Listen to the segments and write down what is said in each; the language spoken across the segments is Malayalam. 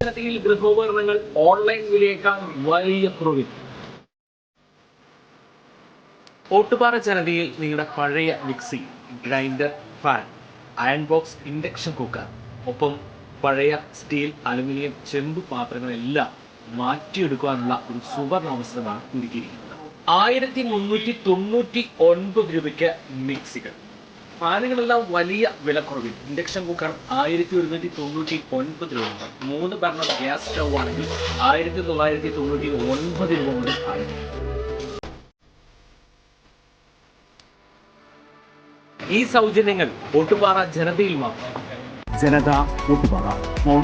ഗൃഹോപകരണങ്ങൾ ഓൺലൈൻ വിലയേക്കാൾ വലിയ കുറവിൽ. ഓട്ടുപാറ ജനതയിൽ നിങ്ങളുടെ പഴയ mixie, grinder, fan, iron box, induction cooker, ഒപ്പം പഴയ സ്റ്റീൽ, അലുമിനിയം, ചെമ്പ് പാത്രങ്ങളെല്ലാം മാറ്റിയെടുക്കാനുള്ള ഒരു സുവർണ അവസരമാണ് ഒരുക്കിയിരിക്കുന്നത്. 1399 രൂപയ്ക്ക് മിക്സികൾ, ഫാനുകളെല്ലാം വലിയ വിലക്കുറവിൽ. ഇൻഡക്ഷൻ കുക്കർ 1199 രൂപ. 3 ബർണർ ഗ്യാസ് സ്റ്റൗ ആണെങ്കിൽ 1999 രൂപ മുതൽ ആരംഭിക്കും. ഈ സൗജന്യങ്ങൾ ഓട്ടുപാറ ജനതയിൽ മാത്രം. ജനത ഓട്ടുപാറ. ഫോൺ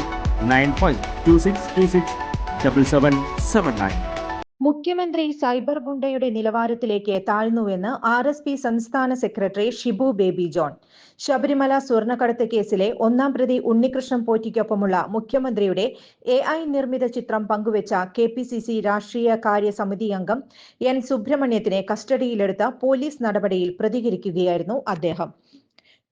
9526267779. മുഖ്യമന്ത്രി സൈബർ ഗുണ്ടയുടെ നിലവാരത്തിലേക്ക് താഴ്ന്നുവെന്ന് RSP സംസ്ഥാന secretary Shibu baby John. Sabarimala സ്വർണ്ണക്കടത്ത് കേസിലെ 1-ാം പ്രതി ഉണ്ണികൃഷ്ണൻ പോറ്റിക്കൊപ്പമുള്ള മുഖ്യമന്ത്രിയുടെ AI നിർമ്മിത ചിത്രം പങ്കുവച്ച KPCC രാഷ്ട്രീയ കാര്യ സമിതി അംഗം N സുബ്രഹ്മണ്യത്തിനെ കസ്റ്റഡിയിലെടുത്ത പോലീസ് നടപടിയിൽ പ്രതികരിക്കുകയായിരുന്നു അദ്ദേഹം.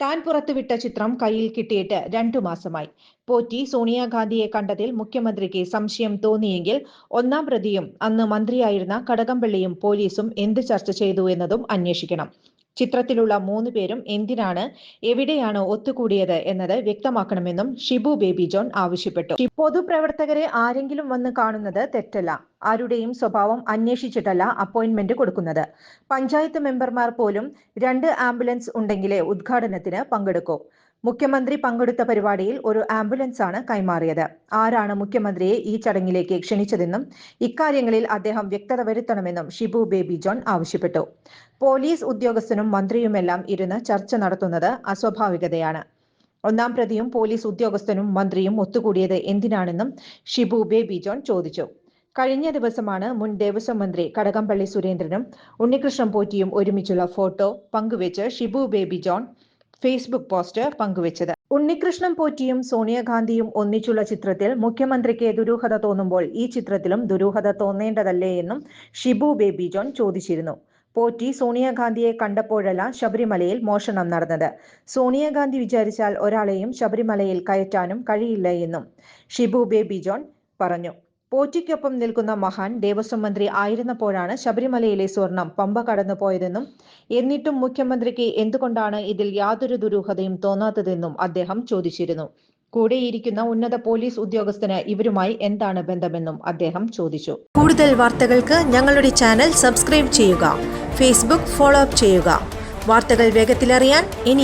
താൻ പുറത്തുവിട്ട ചിത്രം കയ്യിൽ കിട്ടിയിട്ട് 2 മാസമായി. പോറ്റി സോണിയാഗാന്ധിയെ കണ്ടതിൽ മുഖ്യമന്ത്രിക്ക് സംശയം തോന്നിയെങ്കിൽ 1-ാം പ്രതിയും അന്ന് മന്ത്രിയായിരുന്ന കടകംപള്ളിയും പോലീസും എന്ത് ചർച്ച ചെയ്തു എന്നതും അന്വേഷിക്കണം. ചിത്രത്തിലുള്ള 3 പേരും എന്തിനാണ്, എവിടെയാണ് ഒത്തുകൂടിയത് എന്നത് വ്യക്തമാക്കണമെന്നും ഷിബു ബേബി ജോൺ ആവശ്യപ്പെട്ടു. പൊതുപ്രവർത്തകരെ ആരെങ്കിലും വന്ന് കാണുന്നത് തെറ്റല്ല. ആരുടെയും സ്വഭാവം അന്വേഷിച്ചിട്ടല്ല അപ്പോയിന്റ്മെന്റ് കൊടുക്കുന്നത്. പഞ്ചായത്ത് മെമ്പർമാർ പോലും 2 ആംബുലൻസ് ഉണ്ടെങ്കിലേ ഉദ്ഘാടനത്തിന് പങ്കെടുക്കൂ. മുഖ്യമന്ത്രി പങ്കെടുത്ത പരിപാടിയിൽ ഒരു ആംബുലൻസാണ് കൈമാറിയത്. ആരാണ് മുഖ്യമന്ത്രിയെ ഈ ചടങ്ങിലേക്ക് ക്ഷണിച്ചതെന്നും ഇക്കാര്യങ്ങളിൽ അദ്ദേഹം വ്യക്തത വരുത്തണമെന്നും ഷിബു ബേബി ജോൺ ആവശ്യപ്പെട്ടു. പോലീസ് ഉദ്യോഗസ്ഥനും മന്ത്രിയുമെല്ലാം ഇരുന്ന് ചർച്ച നടത്തുന്നത് അസ്വാഭാവികതയാണ്. 1-ാം പ്രതിയും പോലീസ് ഉദ്യോഗസ്ഥനും മന്ത്രിയും ഒത്തുകൂടിയത് എന്തിനാണെന്നും ഷിബു ബേബി ജോൺ ചോദിച്ചു. കഴിഞ്ഞ ദിവസമാണ് മുൻ ദേവസ്വം മന്ത്രി കടകംപള്ളി സുരേന്ദ്രനും ഉണ്ണികൃഷ്ണൻ പോറ്റിയും ഒരുമിച്ചുള്ള ഫോട്ടോ പങ്കുവെച്ച് Shibu baby John Facebook post പങ്കുവച്ചത്. ഉണ്ണികൃഷ്ണൻ പോറ്റിയും സോണിയാഗാന്ധിയും ഒന്നിച്ചുള്ള ചിത്രത്തിൽ മുഖ്യമന്ത്രിക്ക് ദുരൂഹത തോന്നുമ്പോൾ ഈ ചിത്രത്തിലും ദുരൂഹത തോന്നേണ്ടതല്ലേ എന്നും ഷിബു ബേബി ജോൺ ചോദിച്ചിരുന്നു. പോറ്റി സോണിയാഗാന്ധിയെ കണ്ടപ്പോഴല്ല ശബരിമലയിൽ മോഷണം നടന്നത്. സോണിയാഗാന്ധി വിചാരിച്ചാൽ ഒരാളെയും ശബരിമലയിൽ കയറ്റാനും കഴിയില്ല എന്നും ഷിബു ബേബി ജോൺ പറഞ്ഞു. പോറ്റിക്കൊപ്പം നിൽക്കുന്ന മഹാൻ ദേവസ്വം മന്ത്രി ആയിരുന്നപ്പോഴാണ് ശബരിമലയിലെ സ്വർണം പമ്പ കടന്നു പോയതെന്നും എന്നിട്ടും മുഖ്യമന്ത്രിക്ക് എന്തുകൊണ്ടാണ് ഇതിൽ യാതൊരു ദുരൂഹതയും തോന്നാത്തതെന്നും അദ്ദേഹം ചോദിച്ചിരുന്നു. കൂടെയിരിക്കുന്ന ഉന്നത പോലീസ് ഉദ്യോഗസ്ഥന് ഇവരുമായി എന്താണ് ബന്ധമെന്നും അദ്ദേഹം ചോദിച്ചു. കൂടുതൽ വാർത്തകൾക്ക് ഞങ്ങളുടെ ചാനൽ സബ്സ്ക്രൈബ് ചെയ്യുക. ഫേസ്ബുക്ക് ഫോളോ അപ്പ് ചെയ്യുക. വാർത്തകൾ വേഗത്തിലറിയാൻ ഇനി